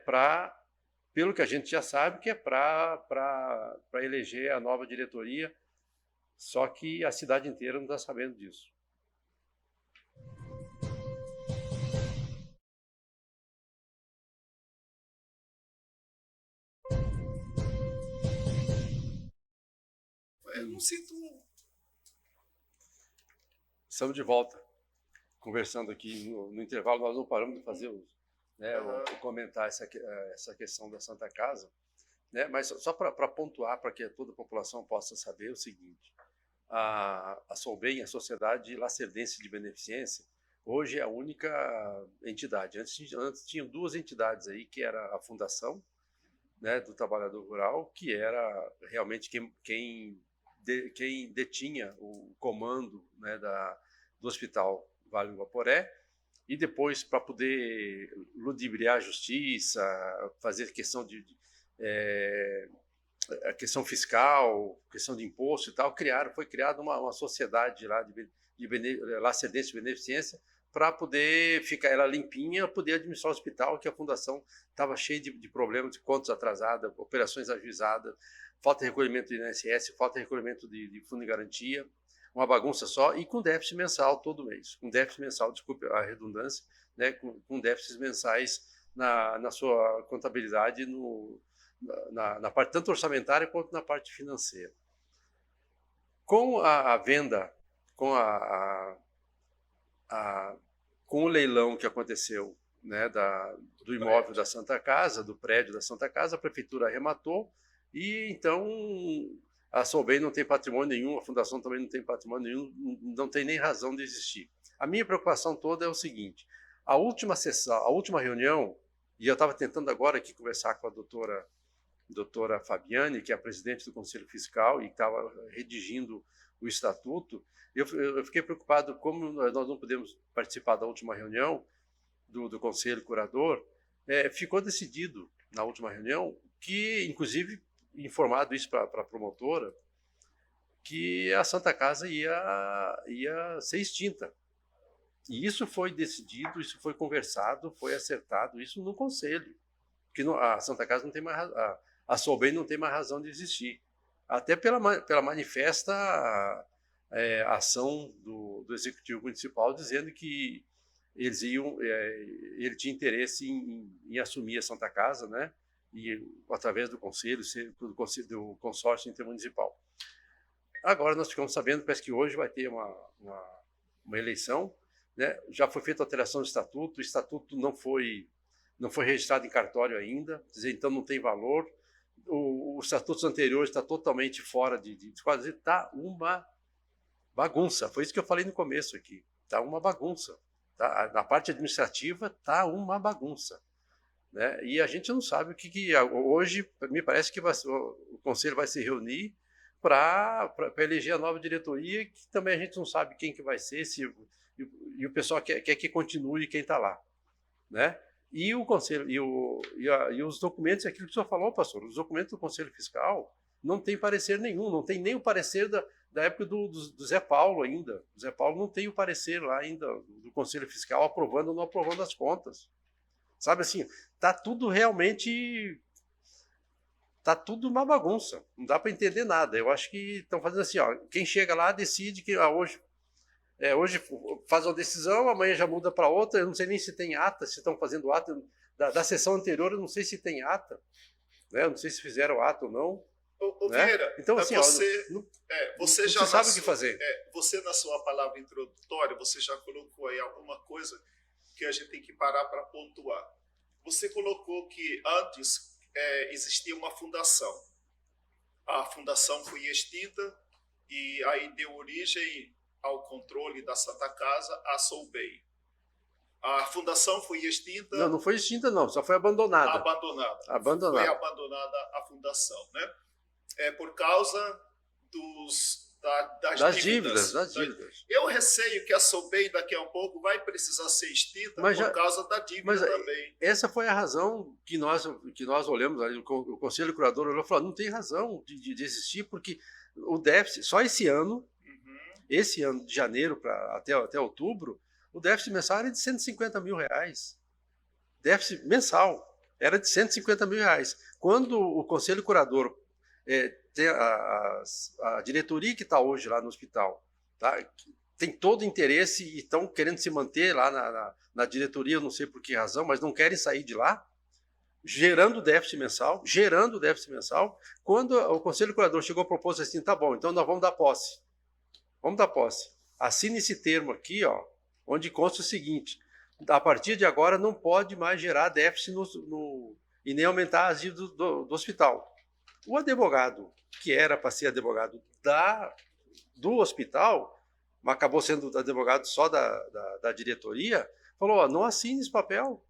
Pelo que a gente já sabe, que é para eleger a nova diretoria, só que a cidade inteira não está sabendo disso. Eu não sinto. Estamos de volta, conversando aqui no intervalo, nós não paramos de fazer comentar essa questão da Santa Casa, né? Mas só para pontuar, para que toda a população possa saber o seguinte, a Solbem, a Sociedade Lacerdense de Beneficência, hoje é a única entidade. Antes tinham 2 entidades aí, que era a Fundação, né, do Trabalhador Rural, que era realmente quem detinha o comando, né, do Hospital Vale do Guaporé, e depois, para poder ludibriar a justiça, fazer questão a questão fiscal, questão de imposto e tal, foi criada uma sociedade lá de Lacerdense de Beneficência, para poder ficar ela limpinha, poder administrar o hospital, que a fundação estava cheia de problemas, de contas atrasadas, operações ajuizadas, falta de recolhimento de INSS, falta de recolhimento de fundo de garantia, uma bagunça só, e com déficit mensal todo mês. Com déficit mensal, desculpe a redundância, né, com déficits mensais na sua contabilidade, na parte tanto orçamentária quanto na parte financeira. Com a venda, com o leilão que aconteceu, né, do imóvel da Santa Casa, do prédio da Santa Casa, a prefeitura arrematou, e então a Solbem não tem patrimônio nenhum, a fundação também não tem patrimônio nenhum, não tem nem razão de existir. A minha preocupação toda é o seguinte, a última reunião, e eu estava tentando agora aqui conversar com a doutora doutora Fabiane, que é a presidente do Conselho Fiscal e estava redigindo o estatuto, eu fiquei preocupado como nós não podemos participar da última reunião do Conselho Curador. Ficou decidido na última reunião que, inclusive, informado isso para a promotora, que a Santa Casa ia ser extinta. E isso foi decidido, isso foi conversado, foi acertado, isso no Conselho. Que a Santa Casa não tem mais, a Soubem não tem mais razão de existir. Até pela manifesta ação do Executivo Municipal dizendo que ele tinha interesse em assumir a Santa Casa, né? E através do Conselho, do Consórcio Intermunicipal. Agora nós ficamos sabendo, parece que hoje vai ter uma eleição, né? Já foi feita a alteração do estatuto, o estatuto não foi registrado em cartório ainda, quer dizer, então não tem valor. Os estatutos anteriores está totalmente fora de quase, está uma bagunça. Foi isso que eu falei no começo aqui, está uma bagunça. Tá? Na parte administrativa está uma bagunça, né? E a gente não sabe o que hoje me parece que o Conselho vai se reunir para eleger a nova diretoria, que também a gente não sabe quem que vai ser, e o pessoal quer que continue quem está lá, né? E o Conselho, e os documentos, aquilo que o senhor falou, pastor, os documentos do Conselho Fiscal não tem parecer nenhum, não tem nem o parecer da época do Zé Paulo ainda. O Zé Paulo não tem o parecer lá ainda do Conselho Fiscal aprovando ou não aprovando as contas. Sabe assim, está tudo realmente... Está tudo uma bagunça, não dá para entender nada. Eu acho que estão fazendo assim, ó, quem chega lá decide que hoje faz uma decisão, amanhã já muda para outra. Eu não sei nem se tem ata, se estão fazendo ata da sessão anterior, eu não sei se tem ata, né? Eu não sei se fizeram ata ou não. Né? Vieira, então, assim, você já sabe o que fazer. Você, na sua palavra introdutória, você já colocou aí alguma coisa que a gente tem que parar para pontuar. Você colocou que antes existia uma fundação. A fundação foi extinta e aí deu origem ao controle da Santa Casa, a Soubem. A fundação foi extinta... Não foi extinta não, só foi abandonada. Abandonada. Foi abandonada a fundação, né? Por causa das dívidas. Eu receio que a Soubem daqui a um pouco vai precisar ser extinta por causa da dívida também. Essa foi a razão que nós olhamos ali, o Conselho Curador olhou e falou, não tem razão de existir, porque o déficit, só esse ano de janeiro até outubro, o déficit mensal era de R$150 mil. Déficit mensal era de R$150 mil. Quando o Conselho Curador tem a diretoria que está hoje lá no hospital, tá? Tem todo interesse e estão querendo se manter lá na diretoria, eu não sei por que razão, mas não querem sair de lá, gerando déficit mensal. Quando o Conselho Curador chegou a propor assim, tá bom, então nós vamos dar posse. Assine esse termo aqui, ó, onde consta o seguinte, a partir de agora não pode mais gerar déficit e nem aumentar as dívidas do hospital. O advogado, que era para ser advogado do hospital, mas acabou sendo advogado só da diretoria, falou, ó, não assine esse papel.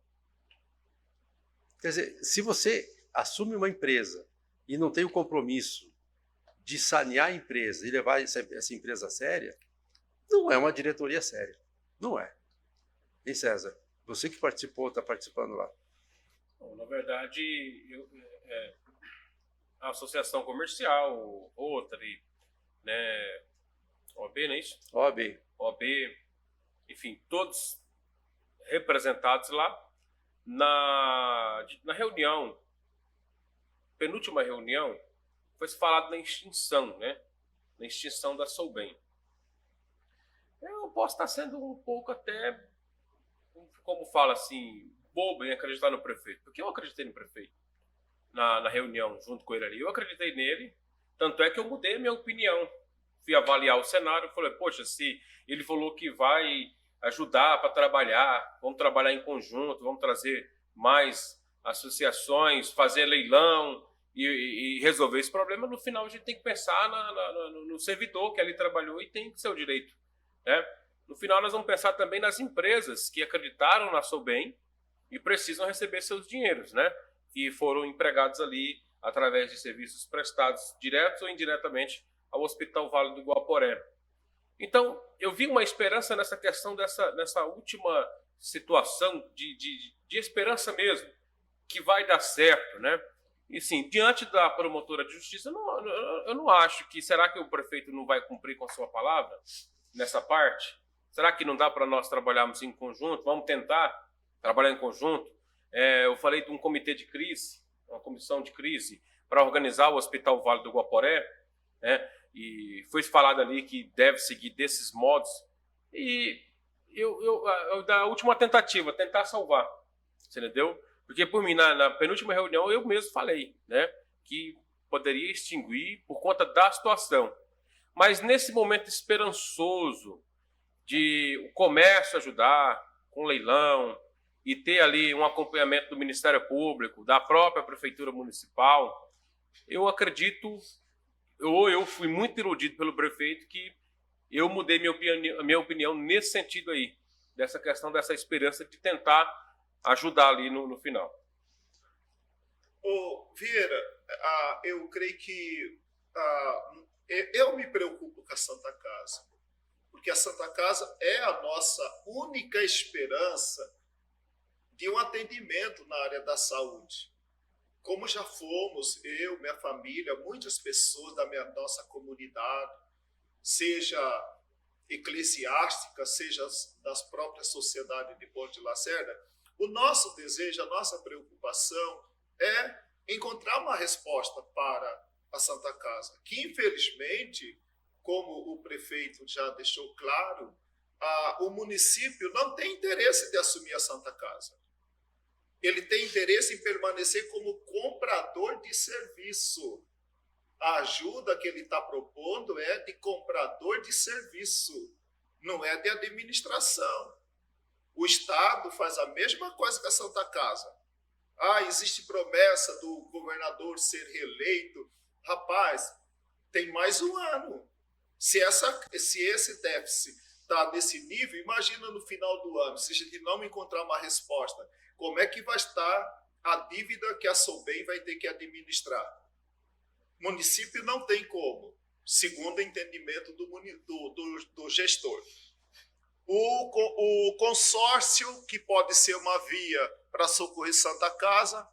Quer dizer, se você assume uma empresa e não tem o compromisso de sanear a empresa e levar essa empresa a séria, não é uma diretoria séria. Não é. Hein, César? Você que participou, está participando lá. Bom, na verdade, a associação comercial, outra, né, OAB, não é isso? OAB, enfim, todos representados lá na reunião, penúltima reunião, foi falado na extinção, né? Na extinção da Soubem. Eu posso estar sendo um pouco até, como fala assim, bobo em acreditar no prefeito, porque eu acreditei no prefeito na reunião junto com ele ali. Eu acreditei nele, tanto é que eu mudei a minha opinião. Fui avaliar o cenário, falei, poxa, se ele falou que vai ajudar para trabalhar, vamos trabalhar em conjunto, vamos trazer mais associações, fazer leilão e resolver esse problema, no final a gente tem que pensar no servidor que ali trabalhou e tem que ser o direito, né? No final nós vamos pensar também nas empresas que acreditaram na Soubem e precisam receber seus dinheiros, né? Que foram empregados ali através de serviços prestados diretos ou indiretamente ao Hospital Vale do Guaporé. Então, eu vi uma esperança nessa questão nessa última situação de esperança mesmo, que vai dar certo, né? E sim, diante da promotora de justiça, eu não acho que... Será que o prefeito não vai cumprir com a sua palavra nessa parte? Será que não dá para nós trabalharmos em conjunto? Vamos tentar trabalhar em conjunto? Eu falei de um comitê de crise, uma comissão de crise, para organizar o Hospital Vale do Guaporé, né? E foi falado ali que deve seguir desses modos. E eu da última tentativa, tentar salvar, você entendeu? Porque, por mim, na penúltima reunião, eu mesmo falei, né, que poderia extinguir por conta da situação. Mas nesse momento esperançoso de o comércio ajudar com leilão e ter ali um acompanhamento do Ministério Público, da própria Prefeitura Municipal, eu acredito, ou eu fui muito iludido pelo prefeito, que eu mudei minha opinião nesse sentido aí, dessa questão, dessa esperança de tentar ajudar ali no final. Vieira, eu creio que eu me preocupo com a Santa Casa, porque a Santa Casa é a nossa única esperança de um atendimento na área da saúde. Como já fomos, eu, minha família, muitas pessoas da nossa comunidade, seja eclesiástica, seja das próprias sociedades de Ponte Lacerda, o nosso desejo, a nossa preocupação é encontrar uma resposta para a Santa Casa, que infelizmente, como o prefeito já deixou claro, o município não tem interesse de assumir a Santa Casa. Ele tem interesse em permanecer como comprador de serviço. A ajuda que ele está propondo é de comprador de serviço, não é de administração. O Estado faz a mesma coisa que a Santa Casa. Existe promessa do governador ser reeleito. Rapaz, tem mais um ano. Se esse déficit está nesse nível, imagina no final do ano, se a gente não encontrar uma resposta, como é que vai estar a dívida que a Sobem vai ter que administrar? O município não tem como, segundo o entendimento do gestor. O consórcio, que pode ser uma via para socorrer Santa Casa,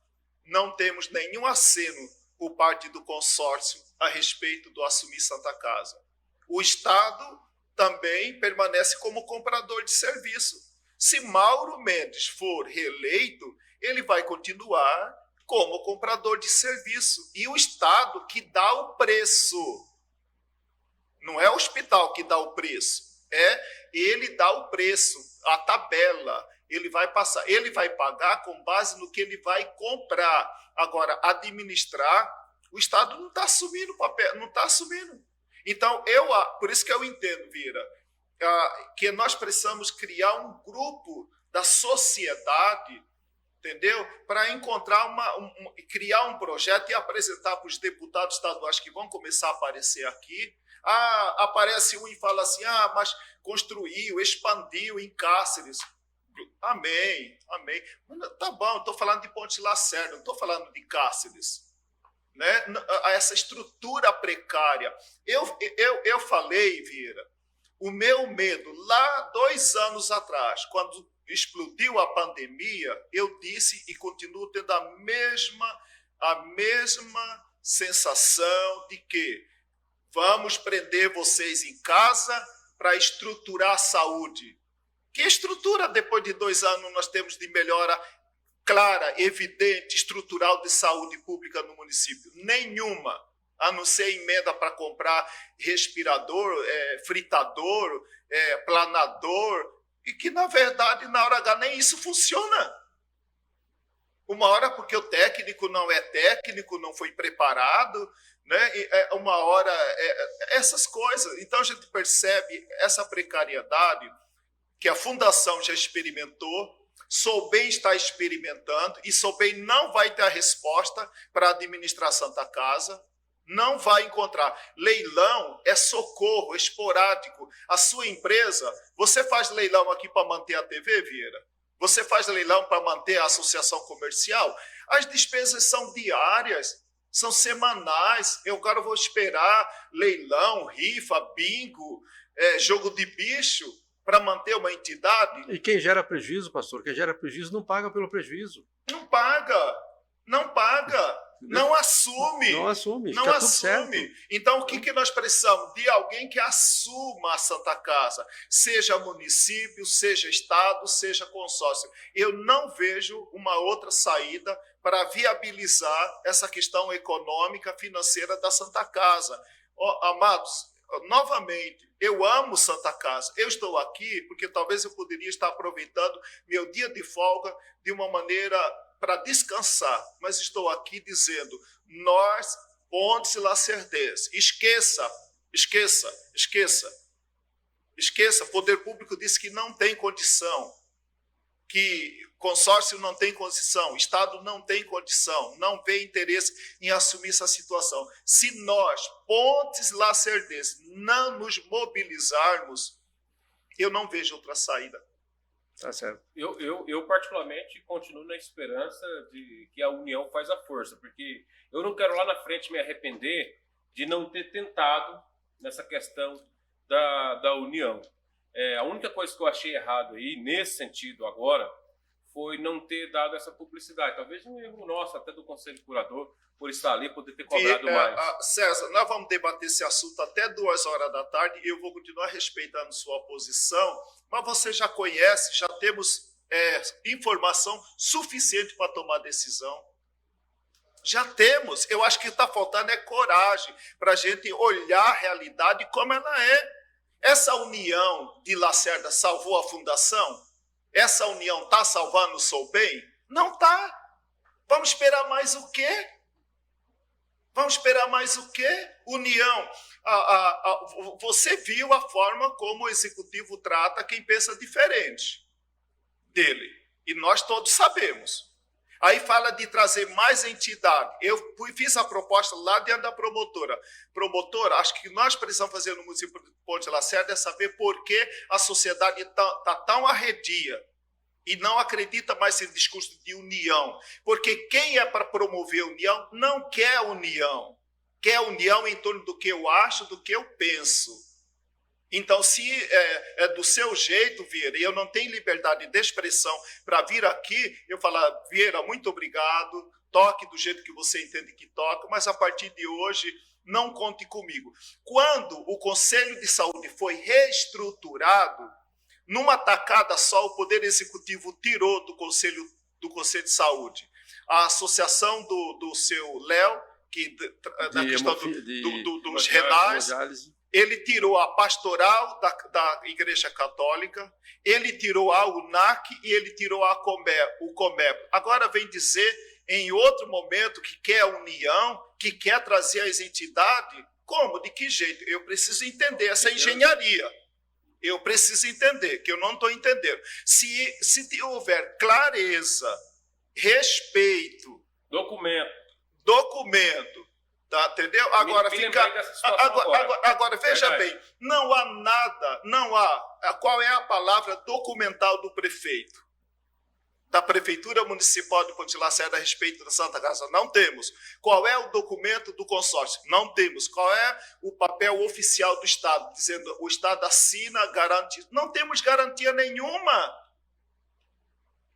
não temos nenhum aceno por parte do consórcio a respeito do assumir Santa Casa. O Estado também permanece como comprador de serviço. Se Mauro Mendes for reeleito, ele vai continuar como comprador de serviço. E o Estado que dá o preço. Não é o hospital que dá o preço. Ele dá o preço, a tabela. Ele vai pagar com base no que ele vai comprar. Agora, administrar, o Estado não está assumindo o papel, não está assumindo. Então, por isso que eu entendo, Vira, que nós precisamos criar um grupo da sociedade, entendeu? Para encontrar criar um projeto e apresentar para os deputados estaduais que vão começar a aparecer aqui. Aparece um e fala assim, mas construiu, expandiu em Cáceres. Amém. Tá bom, eu estou falando de Ponte Lacerda, não estou falando de Cáceres. Né? Essa estrutura precária. Eu falei, Vieira, o meu medo, lá 2 anos atrás, quando explodiu a pandemia, eu disse e continuo tendo a mesma sensação de que vamos prender vocês em casa para estruturar a saúde. Que estrutura, depois de 2 anos, nós temos de melhora clara, evidente, estrutural de saúde pública no município? Nenhuma, a não ser emenda para comprar respirador, fritador, planador, e que, na verdade, na hora H, nem isso funciona. Uma hora porque o técnico não é técnico, não foi preparado, né? Uma hora essas coisas. Então a gente percebe essa precariedade que a Fundação já experimentou, Sobem está experimentando, e Sobem não vai ter a resposta para administrar Santa Casa, não vai encontrar. Leilão é socorro esporádico. A sua empresa, você faz leilão aqui para manter a TV, Vieira? Você faz leilão para manter a associação comercial? As despesas são diárias. São semanais. Eu agora vou esperar leilão, rifa, bingo, jogo de bicho para manter uma entidade. E quem gera prejuízo, pastor, quem gera prejuízo não paga pelo prejuízo. Não paga. Não assume. Não assume. Não fica tudo assume. certo. Então, o que nós precisamos? De alguém que assuma a Santa Casa, seja município, seja Estado, seja consórcio. Eu não vejo uma outra saída para viabilizar essa questão econômica, financeira da Santa Casa. Amados, novamente, eu amo Santa Casa. Eu estou aqui porque talvez eu poderia estar aproveitando meu dia de folga de uma maneira para descansar, mas estou aqui dizendo, nós, Pontes e Lacerdes, esqueça, o poder público disse que não tem condição, que consórcio não tem condição, Estado não tem condição, não vê interesse em assumir essa situação. Se nós, Pontes e Lacerdes, não nos mobilizarmos, eu não vejo outra saída. Tá certo. Eu particularmente continuo na esperança de que a união faz a força, porque eu não quero lá na frente me arrepender de não ter tentado nessa questão da união. A única coisa que eu achei errado aí, nesse sentido agora, foi não ter dado essa publicidade. Talvez um erro nosso, até do Conselho Curador, por estar ali, poder ter cobrado mais. César, nós vamos debater esse assunto até 14h e eu vou continuar respeitando sua posição, mas você já conhece, já temos informação suficiente para tomar decisão. Já temos. Eu acho que está faltando coragem para a gente olhar a realidade como ela é. Essa união de Lacerda salvou a fundação? Essa união está salvando o Sou Bem? Não está. Vamos esperar mais o quê? União. Você viu a forma como o executivo trata quem pensa diferente dele. E nós todos sabemos. Aí fala de trazer mais entidade. Eu fiz a proposta lá dentro da promotora. Promotora, acho que nós precisamos fazer no município de Ponte Lacerda é saber por que a sociedade está tão arredia e não acredita mais em discurso de união. Porque quem é para promover união não quer união. Quer união em torno do que eu acho, do que eu penso. Então, se é do seu jeito, Vieira, e eu não tenho liberdade de expressão para vir aqui, eu falar, Vieira, muito obrigado, toque do jeito que você entende que toca, mas a partir de hoje, não conte comigo. Quando o Conselho de Saúde foi reestruturado, numa tacada só, o Poder Executivo tirou do Conselho de Saúde a associação do seu Léo, que da questão dos renais, ele tirou a pastoral da Igreja Católica, ele tirou a UNAC e ele tirou o COMEP. Agora vem dizer, em outro momento, que quer união, que quer trazer as entidades. Como? De que jeito? Eu preciso entender essa engenharia. Eu preciso entender, que eu não estou entendendo. Se houver clareza, respeito, documento, tá, entendeu? Agora agora veja bem, não há nada, não há. Qual é a palavra documental do prefeito? Da Prefeitura Municipal de Ponte Lacerda a respeito da Santa Casa? Não temos. Qual é o documento do consórcio? Não temos. Qual é o papel oficial do Estado? Dizendo o Estado assina, garante. Não temos garantia nenhuma.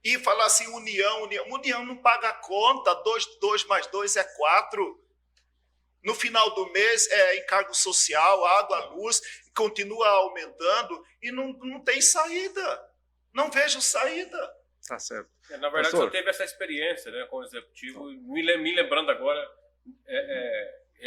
E falar assim, união não paga conta, 2 mais 2 é 4. No final do mês é encargo social, água, luz, continua aumentando e não tem saída. Não vejo saída. Tá certo. Na verdade, pastor, só teve essa experiência, né, com o executivo. Me lembrando agora,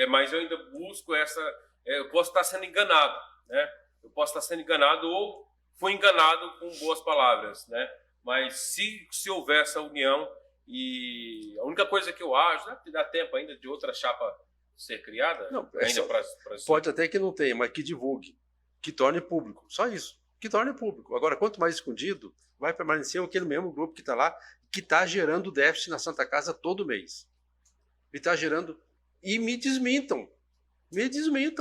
mas eu ainda busco essa... eu posso estar sendo enganado, né? Eu posso estar sendo enganado ou fui enganado com boas palavras, né? Mas se houver essa união, e a única coisa que eu acho, né, que dá tempo ainda de outra chapa ser criada, não, ainda pode até que não tenha, mas que divulgue, que torne público, só isso, que torne público. Agora, quanto mais escondido, vai permanecer aquele mesmo grupo que está lá, que está gerando déficit na Santa Casa todo mês. E está gerando... E me desmintam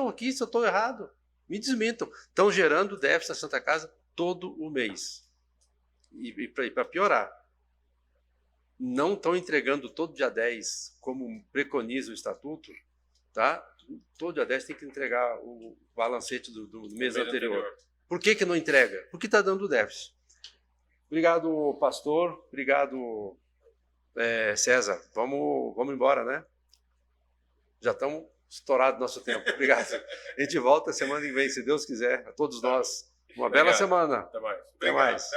aqui se eu estou errado. Me desmintam. Estão gerando déficit na Santa Casa todo o mês. E para piorar. não estão entregando todo dia 10, como preconiza o estatuto, tá? Todo dia 10 tem que entregar o balancete do mês anterior. Por que não entrega? Porque está dando déficit. Obrigado, pastor. Obrigado, César. Vamos embora, né? Já estamos estourados nosso tempo. Obrigado. A gente volta semana que vem, se Deus quiser. A todos nós. Uma bela semana. Até mais. Até mais.